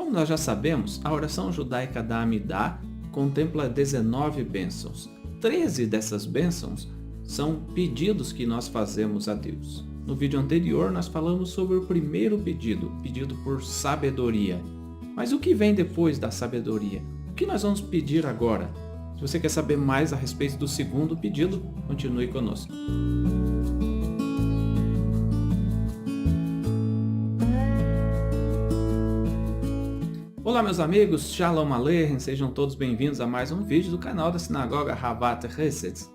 Como nós já sabemos, a oração judaica da Amidá contempla 19 bênçãos. 13 dessas bênçãos são pedidos que nós fazemos a Deus. No vídeo anterior nós falamos sobre o primeiro pedido, pedido por sabedoria. Mas o que vem depois da sabedoria? O que nós vamos pedir agora? Se você quer saber mais a respeito do segundo pedido, continue conosco. Olá meus amigos, Shalom Aleichem, sejam todos bem-vindos a mais um vídeo do canal da Sinagoga Havat Hesed.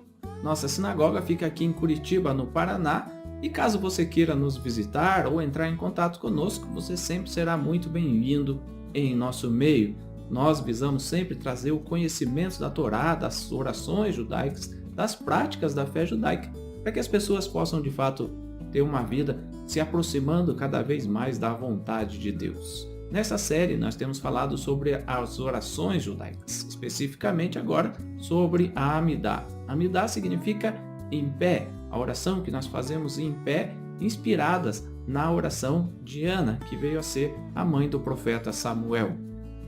Nossa sinagoga fica aqui em Curitiba, no Paraná, e caso você queira nos visitar ou entrar em contato conosco, você sempre será muito bem-vindo em nosso meio. Nós visamos sempre trazer o conhecimento da Torá, das orações judaicas, das práticas da fé judaica, para que as pessoas possam de fato ter uma vida se aproximando cada vez mais da vontade de Deus. Nessa série nós temos falado sobre as orações judaicas, especificamente agora sobre a Amidá. Amidá significa em pé, a oração que nós fazemos em pé, inspiradas na oração de Ana, que veio a ser a mãe do profeta Samuel.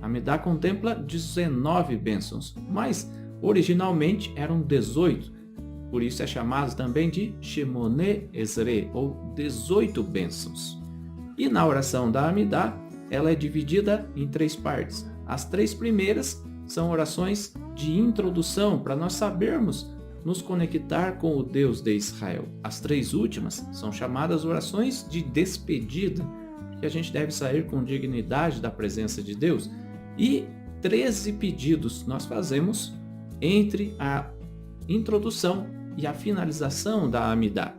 A Amidá contempla 19 bênçãos, mas originalmente eram 18, por isso é chamado também de Shemone Esre, ou 18 bênçãos. E na oração da Amidá, ela é dividida em 3 partes. As 3 primeiras são orações de introdução, para nós sabermos nos conectar com o Deus de Israel. As 3 últimas são chamadas orações de despedida, que a gente deve sair com dignidade da presença de Deus. E 13 pedidos nós fazemos entre a introdução e a finalização da Amidá.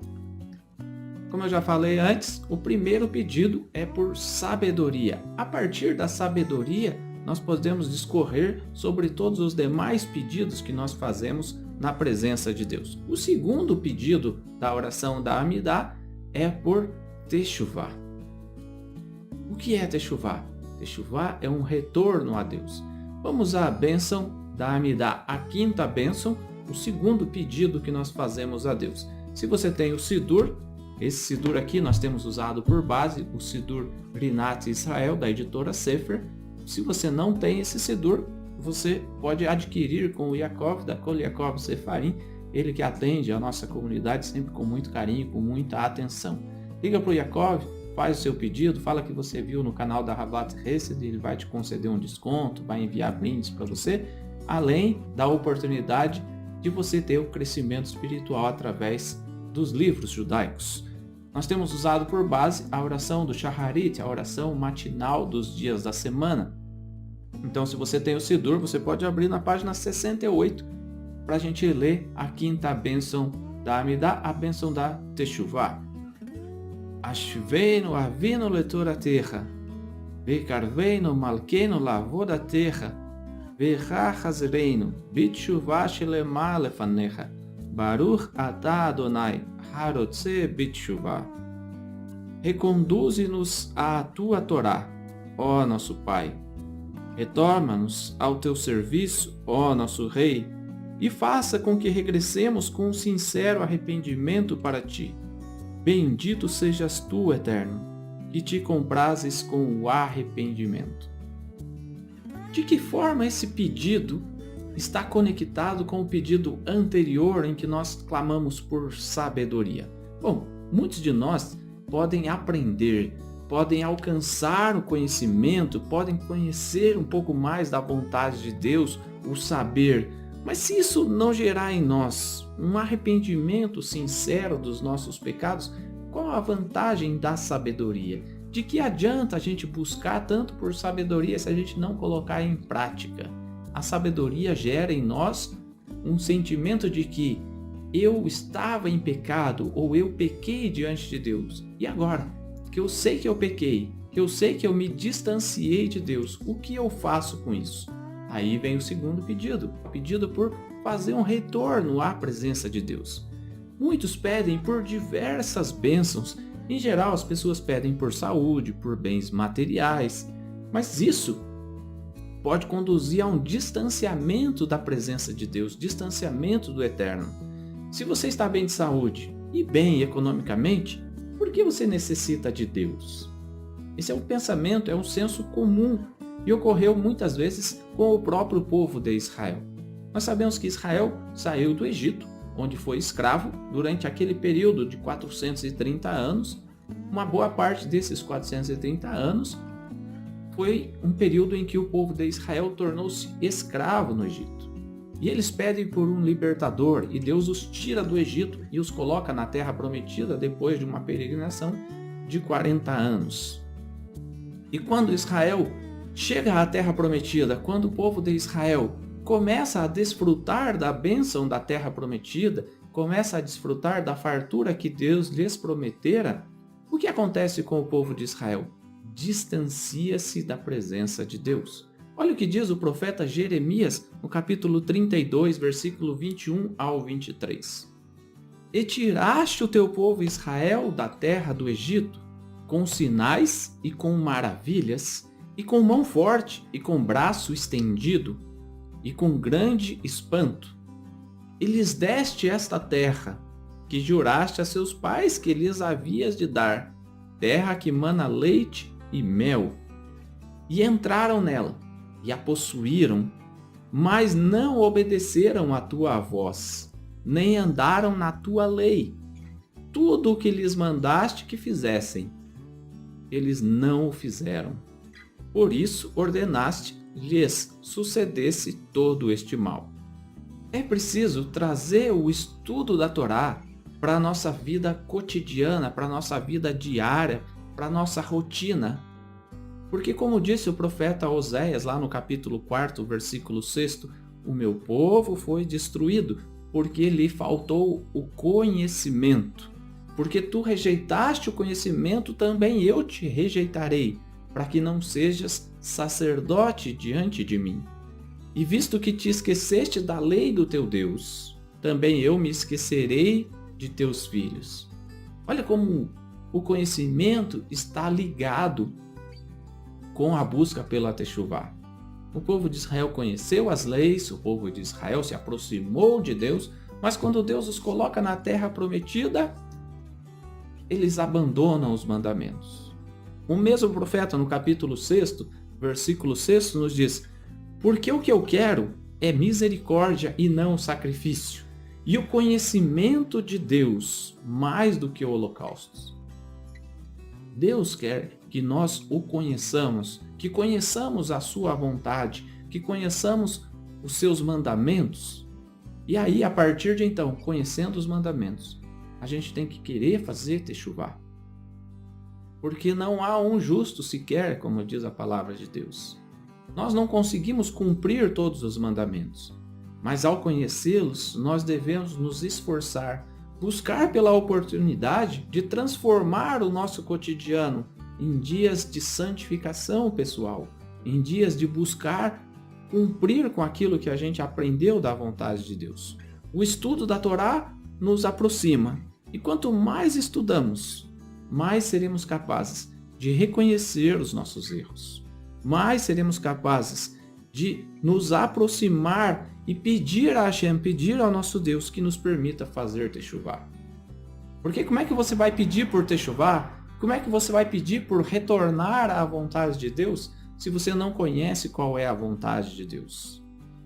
Como eu já falei antes, o primeiro pedido é por sabedoria. A partir da sabedoria, nós podemos discorrer sobre todos os demais pedidos que nós fazemos na presença de Deus. O segundo pedido da oração da Amidá é por Teshuvá. O que é Teshuvá? Teshuvá é um retorno a Deus. Vamos à bênção da Amidá, a quinta bênção, o segundo pedido que nós fazemos a Deus. Se você tem o Sidur, esse Sidur aqui nós temos usado por base o Sidur Rinat Israel, da editora Sefer. Se você não tem esse Sidur, você pode adquirir com o Yaakov, da Kol Yaakov Sefarim, ele que atende a nossa comunidade sempre com muito carinho, com muita atenção. Liga para o Yaakov, faz o seu pedido, fala que você viu no canal da Havat Hesed, ele vai te conceder um desconto, vai enviar brindes para você, além da oportunidade de você ter o crescimento espiritual através dos livros judaicos. Nós temos usado por base a oração do Shacharit, a oração matinal dos dias da semana. Então, se você tem o Sidur, você pode abrir na página 68 para a gente ler a quinta bênção da Amidá, a bênção da Teshuvá. Ashveinu avinu letoratecha, vekarveinu malkeinu lavodatecha, vechachazreinu, bitshuvá shelema lefanecha. Baruch atah Adonai, harotze bitshuvah. Reconduze-nos à tua Torá, ó nosso Pai. Retorna-nos ao teu serviço, ó nosso Rei, e faça com que regressemos com um sincero arrependimento para ti. Bendito sejas tu, Eterno, que te comprases com o arrependimento. De que forma esse pedido está conectado com o pedido anterior em que nós clamamos por sabedoria? Bom, muitos de nós podem aprender, podem alcançar o conhecimento, podem conhecer um pouco mais da vontade de Deus, o saber, mas se isso não gerar em nós um arrependimento sincero dos nossos pecados, qual a vantagem da sabedoria? De que adianta a gente buscar tanto por sabedoria se a gente não colocar em prática? A sabedoria gera em nós um sentimento de que eu estava em pecado ou eu pequei diante de Deus. E agora, que eu sei que eu pequei, que eu sei que eu me distanciei de Deus, o que eu faço com isso? Aí vem o segundo pedido, o pedido por fazer um retorno à presença de Deus. Muitos pedem por diversas bênçãos. Em geral, as pessoas pedem por saúde, por bens materiais, mas isso pode conduzir a um distanciamento da presença de Deus, distanciamento do Eterno. Se você está bem de saúde e bem economicamente, por que você necessita de Deus? Esse é um pensamento, é um senso comum e ocorreu muitas vezes com o próprio povo de Israel. Nós sabemos que Israel saiu do Egito, onde foi escravo durante aquele período de 430 anos. Uma boa parte desses 430 anos foi um período em que o povo de Israel tornou-se escravo no Egito. E eles pedem por um libertador, e Deus os tira do Egito e os coloca na terra prometida depois de uma peregrinação de 40 anos. E quando Israel chega à terra prometida, quando o povo de Israel começa a desfrutar da bênção da terra prometida, começa a desfrutar da fartura que Deus lhes prometera, o que acontece com o povo de Israel? Distancia-se da presença de Deus. Olha o que diz o profeta Jeremias no capítulo 32, versículo 21 ao 23. E tiraste o teu povo Israel da terra do Egito, com sinais e com maravilhas, e com mão forte e com braço estendido, e com grande espanto. E lhes deste esta terra, que juraste a seus pais que lhes havias de dar, terra que mana leite e mel. E entraram nela, e a possuíram, mas não obedeceram à tua voz, nem andaram na tua lei. Tudo o que lhes mandaste que fizessem, eles não o fizeram. Por isso ordenaste lhes sucedesse todo este mal. É preciso trazer o estudo da Torá para a nossa vida cotidiana, para a nossa vida diária, para a nossa rotina. Porque, como disse o profeta Oséias lá no capítulo 4, versículo 6, o meu povo foi destruído porque lhe faltou o conhecimento. Porque tu rejeitaste o conhecimento, também eu te rejeitarei, para que não sejas sacerdote diante de mim. E visto que te esqueceste da lei do teu Deus, também eu me esquecerei de teus filhos. Olha como o conhecimento está ligado com a busca pela Techuvá. O povo de Israel conheceu as leis, o povo de Israel se aproximou de Deus, mas quando Deus os coloca na terra prometida, eles abandonam os mandamentos. O mesmo profeta, no capítulo 6, versículo 6, nos diz: porque o que eu quero é misericórdia e não sacrifício, e o conhecimento de Deus mais do que holocaustos. Deus quer que nós o conheçamos, que conheçamos a sua vontade, que conheçamos os seus mandamentos. E aí, a partir de então, conhecendo os mandamentos, a gente tem que querer fazer Techuvá. Porque não há um justo sequer, como diz a palavra de Deus. Nós não conseguimos cumprir todos os mandamentos, mas ao conhecê-los, nós devemos nos esforçar, buscar pela oportunidade de transformar o nosso cotidiano em dias de santificação pessoal, em dias de buscar cumprir com aquilo que a gente aprendeu da vontade de Deus. O estudo da Torá nos aproxima, e quanto mais estudamos, mais seremos capazes de reconhecer os nossos erros. Mais seremos capazes de nos aproximar e pedir a Hashem, pedir ao nosso Deus que nos permita fazer Techuvá. Porque como é que você vai pedir por Techuvá? Como é que você vai pedir por retornar à vontade de Deus se você não conhece qual é a vontade de Deus?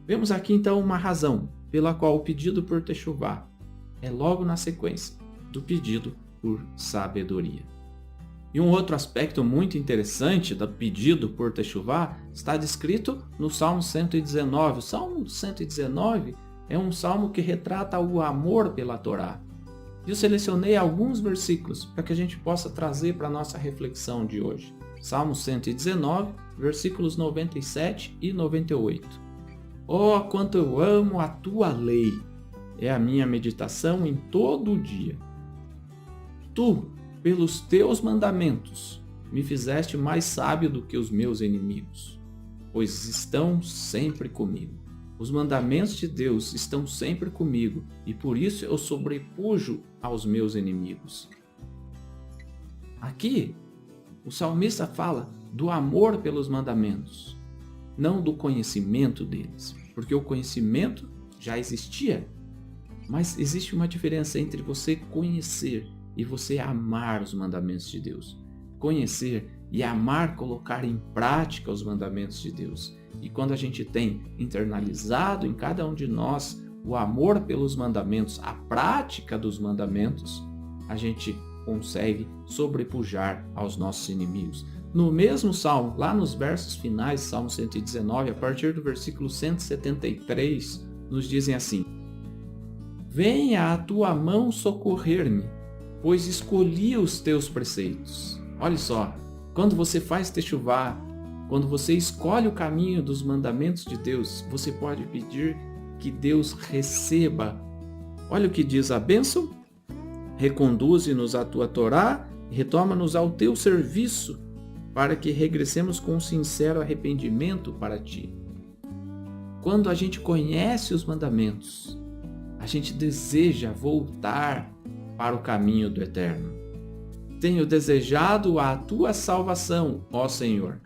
Vemos aqui então uma razão pela qual o pedido por Techuvá é logo na sequência do pedido por sabedoria. E um outro aspecto muito interessante do pedido por Techuvá está descrito no Salmo 119. O Salmo 119 é um salmo que retrata o amor pela Torá. Eu selecionei alguns versículos para que a gente possa trazer para a nossa reflexão de hoje. Salmo 119, versículos 97 e 98. Oh, quanto eu amo a tua lei! É a minha meditação em todo o dia. Tu, pelos teus mandamentos, me fizeste mais sábio do que os meus inimigos, pois estão sempre comigo. Os mandamentos de Deus estão sempre comigo, e por isso eu sobrepujo aos meus inimigos. Aqui, o salmista fala do amor pelos mandamentos, não do conhecimento deles, porque o conhecimento já existia, mas existe uma diferença entre você conhecer e você amar os mandamentos de Deus. Conhecer e amar colocar em prática os mandamentos de Deus. E quando a gente tem internalizado em cada um de nós o amor pelos mandamentos, a prática dos mandamentos, a gente consegue sobrepujar aos nossos inimigos. No mesmo salmo, lá nos versos finais, Salmo 119, a partir do versículo 173, nos dizem assim: venha a tua mão socorrer-me, pois escolhi os teus preceitos. Olha só, quando você faz techuvá, quando você escolhe o caminho dos mandamentos de Deus, você pode pedir que Deus receba. Olha o que diz a bênção: reconduze-nos à tua Torá, retoma-nos ao teu serviço, para que regressemos com um sincero arrependimento para ti. Quando a gente conhece os mandamentos, a gente deseja voltar para o caminho do eterno. Tenho desejado a tua salvação, ó Senhor.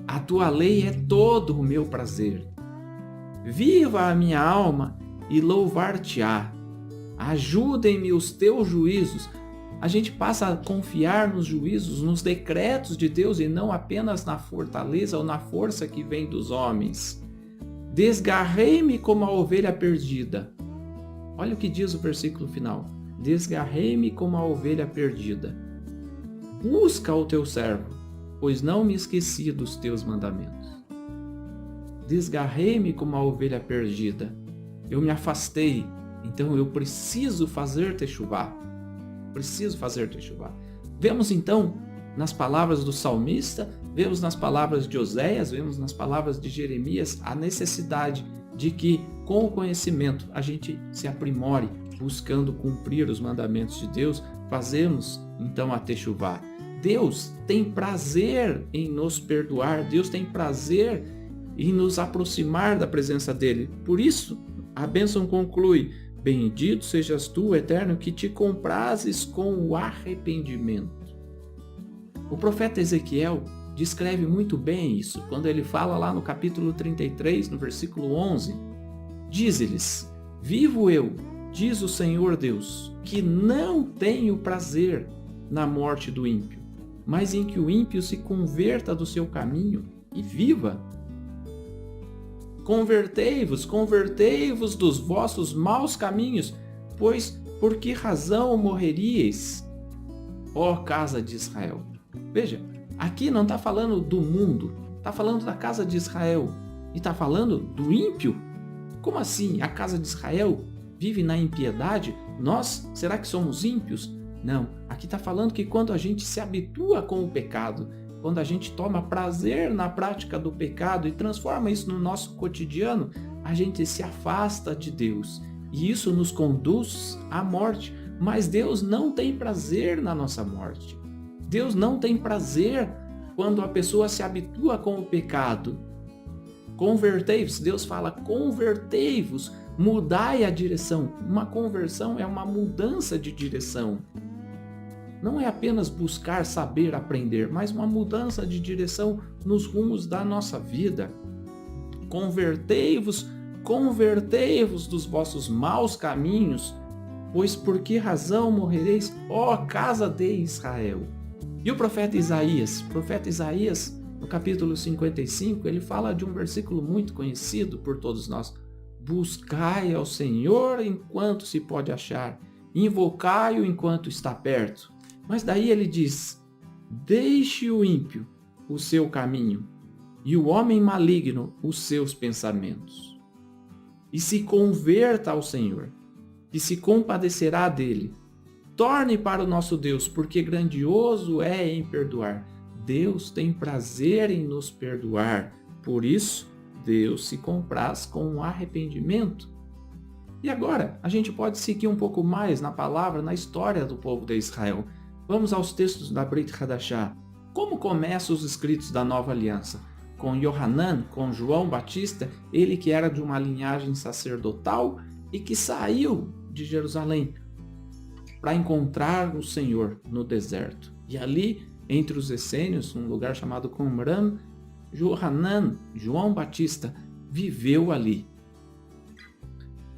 A tua lei é todo o meu prazer. Viva a minha alma e louvar-te-á. Ajudem-me os teus juízos. A gente passa a confiar nos juízos, nos decretos de Deus e não apenas na fortaleza ou na força que vem dos homens. Desgarrei-me como a ovelha perdida. Olha o que diz o versículo final. Desgarrei-me como a ovelha perdida. Busca o teu servo, pois não me esqueci dos teus mandamentos. Desgarrei-me como a ovelha perdida. Eu me afastei, então eu preciso fazer techuvá. Preciso fazer techuvá. Vemos então nas palavras do salmista, vemos nas palavras de Oséias, vemos nas palavras de Jeremias a necessidade de que com o conhecimento a gente se aprimore, buscando cumprir os mandamentos de Deus, fazemos então a techuvá. Deus tem prazer em nos perdoar, Deus tem prazer em nos aproximar da presença dele. Por isso, a bênção conclui: bendito sejas tu, Eterno, que te comprases com o arrependimento. O profeta Ezequiel descreve muito bem isso, quando ele fala lá no capítulo 33, no versículo 11. Diz-lhes: vivo eu, diz o Senhor Deus, que não tenho prazer na morte do ímpio, mas em que o ímpio se converta do seu caminho e viva. Convertei-vos, convertei-vos dos vossos maus caminhos, pois por que razão morreríeis, ó casa de Israel? Veja, aqui não está falando do mundo, está falando da casa de Israel e está falando do ímpio. Como assim? A casa de Israel vive na impiedade? Nós, será que somos ímpios? Não, aqui está falando que quando a gente se habitua com o pecado, quando a gente toma prazer na prática do pecado e transforma isso no nosso cotidiano, a gente se afasta de Deus e isso nos conduz à morte. Mas Deus não tem prazer na nossa morte. Deus não tem prazer quando a pessoa se habitua com o pecado. Convertei-vos, Deus fala, convertei-vos, mudai a direção. Uma conversão é uma mudança de direção. Não é apenas buscar saber aprender, mas uma mudança de direção nos rumos da nossa vida. Convertei-vos, convertei-vos dos vossos maus caminhos, pois por que razão morrereis, ó casa de Israel? E o profeta Isaías, no capítulo 55, ele fala de um versículo muito conhecido por todos nós. Buscai ao Senhor enquanto se pode achar, invocai-o enquanto está perto. Mas daí ele diz: deixe o ímpio o seu caminho e o homem maligno os seus pensamentos. E se converta ao Senhor, que se compadecerá dele. Torne para o nosso Deus, porque grandioso é em perdoar. Deus tem prazer em nos perdoar. Por isso, Deus se compraz com o arrependimento. E agora, a gente pode seguir um pouco mais na palavra, na história do povo de Israel. Vamos aos textos da Brit Hadashah. Como começam os escritos da Nova Aliança? Com Yohanan, com João Batista, ele que era de uma linhagem sacerdotal e que saiu de Jerusalém para encontrar o Senhor no deserto. E ali, entre os essênios, num lugar chamado Qumran, Yohanan, João Batista, viveu ali.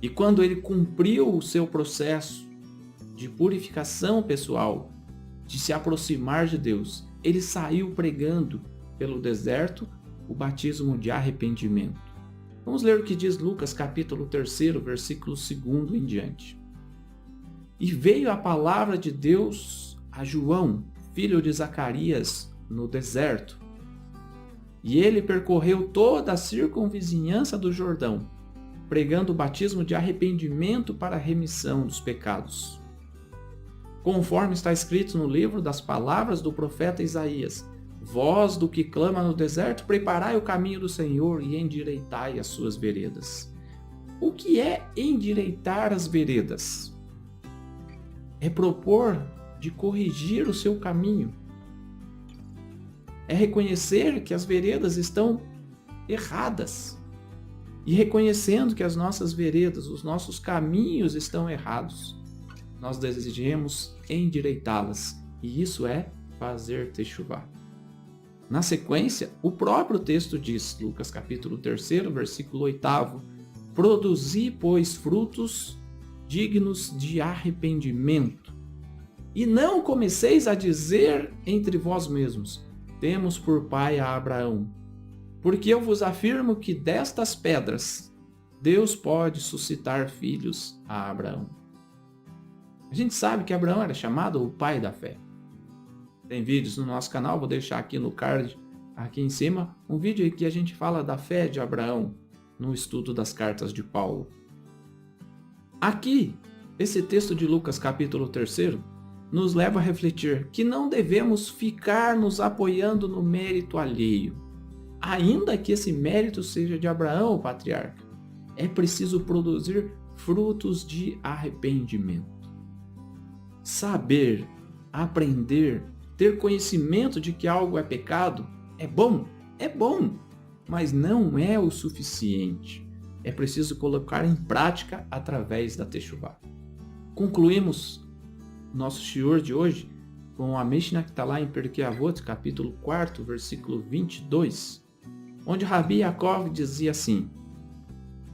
E quando ele cumpriu o seu processo de purificação pessoal, de se aproximar de Deus, ele saiu pregando pelo deserto o batismo de arrependimento. Vamos ler o que diz Lucas capítulo 3, versículo 2 em diante. E veio a palavra de Deus a João, filho de Zacarias, no deserto. E ele percorreu toda a circunvizinhança do Jordão, pregando o batismo de arrependimento para a remissão dos pecados. Conforme está escrito no livro das palavras do profeta Isaías: voz do que clama no deserto, preparai o caminho do Senhor e endireitai as suas veredas. O que é endireitar as veredas? É propor de corrigir o seu caminho. É reconhecer que as veredas estão erradas. E reconhecendo que as nossas veredas, os nossos caminhos estão errados, nós desejamos endireitá-las. E isso é fazer techuvá. Na sequência, o próprio texto diz, Lucas capítulo 3, versículo 8, produzi, pois, frutos dignos de arrependimento. E não comeceis a dizer entre vós mesmos, temos por pai a Abraão. Porque eu vos afirmo que destas pedras Deus pode suscitar filhos a Abraão. A gente sabe que Abraão era chamado o pai da fé. Tem vídeos no nosso canal, vou deixar aqui no card, aqui em cima, um vídeo em que a gente fala da fé de Abraão no estudo das cartas de Paulo. Aqui, esse texto de Lucas capítulo 3 nos leva a refletir que não devemos ficar nos apoiando no mérito alheio. Ainda que esse mérito seja de Abraão, o patriarca, é preciso produzir frutos de arrependimento. Saber, aprender, ter conhecimento de que algo é pecado é bom, mas não é o suficiente. É preciso colocar em prática através da techuvá. Concluímos nosso shiur de hoje com a Mishnah que está lá em Pirkei Avot, capítulo 4, versículo 22, onde Rabi Yaakov dizia assim: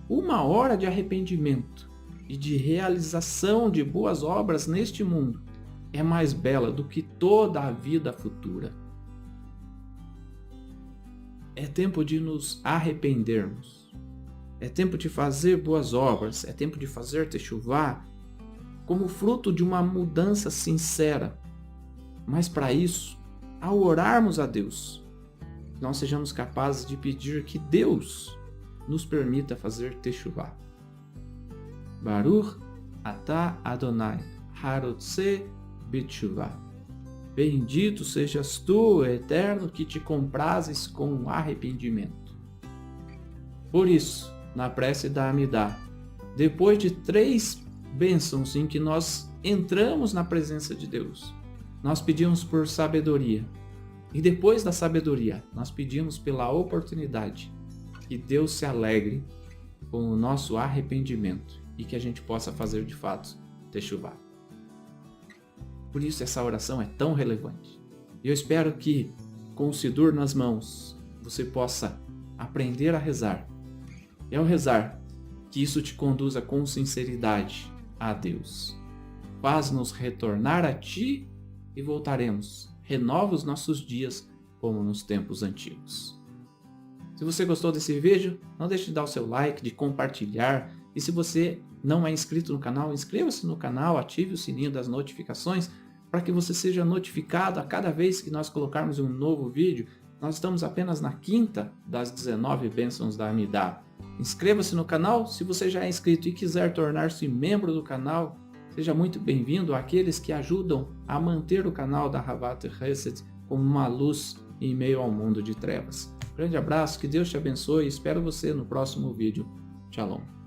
uma hora de arrependimento e de realização de boas obras neste mundo é mais bela do que toda a vida futura. É tempo de nos arrependermos. É tempo de fazer boas obras. É tempo de fazer techuvá como fruto de uma mudança sincera. Mas para isso, ao orarmos a Deus, nós sejamos capazes de pedir que Deus nos permita fazer techuvá. Baruch atah Adonai harotzeh betchuvá. Bendito sejas tu, Eterno, que te comprases com o arrependimento. Por isso, na prece da Amidá, depois de 3 bênçãos em que nós entramos na presença de Deus, nós pedimos por sabedoria. E depois da sabedoria, nós pedimos pela oportunidade que Deus se alegre com o nosso arrependimento e que a gente possa fazer de fato techuvá. Por isso essa oração é tão relevante. E eu espero que, com o Sidur nas mãos, você possa aprender a rezar. E ao rezar, que isso te conduza com sinceridade a Deus. Faz-nos retornar a Ti e voltaremos. Renova os nossos dias como nos tempos antigos. Se você gostou desse vídeo, não deixe de dar o seu like, de compartilhar. E se você não é inscrito no canal, inscreva-se no canal, ative o sininho das notificações para que você seja notificado a cada vez que nós colocarmos um novo vídeo. Nós estamos apenas na 5ª das 19 bênçãos da Amidá. Inscreva-se no canal. Se você já é inscrito e quiser tornar-se membro do canal, seja muito bem-vindo àqueles que ajudam a manter o canal da Havat Hesed como uma luz em meio ao mundo de trevas. Grande abraço, que Deus te abençoe e espero você no próximo vídeo. Shalom.